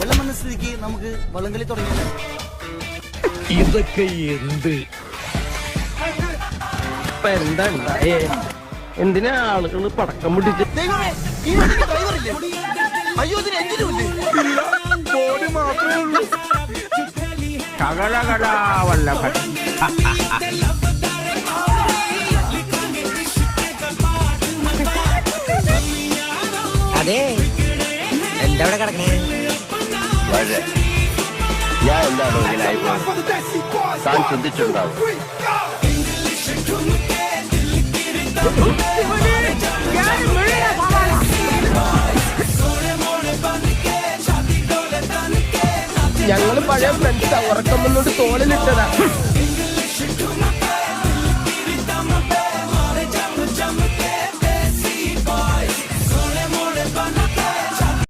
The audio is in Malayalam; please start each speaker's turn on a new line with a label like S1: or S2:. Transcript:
S1: വെള്ളം വന്ന സ്ഥിതിക്ക് നമുക്ക് വള്ളംകളി തുടങ്ങിയത്.
S2: ഇതൊക്കെ എന്ത്
S3: എന്താ ഉണ്ടായേ? എന്തിനാ ആളുകൾ പടക്കം പിടിച്ച്?
S1: ദൈവമേ, ഈ വണ്ടിക്ക് ഡ്രൈവറില്ലേ? അയ്യോ, ഇതിന് എഞ്ചിനും ഇല്ലേ?
S2: ബോഡി മാത്രമേ ഉള്ളൂ.
S3: ശകലകലാവല്ലഭൻ.
S4: അതെ, എന്താ ഇവിടെ കിടക്കണേ?
S5: ഞാൻ എന്താണ് ഇങ്ങനെ ആയിപ്പോയത്? താൻ ചിന്തിച്ചിട്ടുണ്ടാവും.
S3: ഞങ്ങള് പഴയ ഫ്രണ്ട്സാ. ഉറക്കം വന്നോണ്ട് തോളിലിട്ടതാ.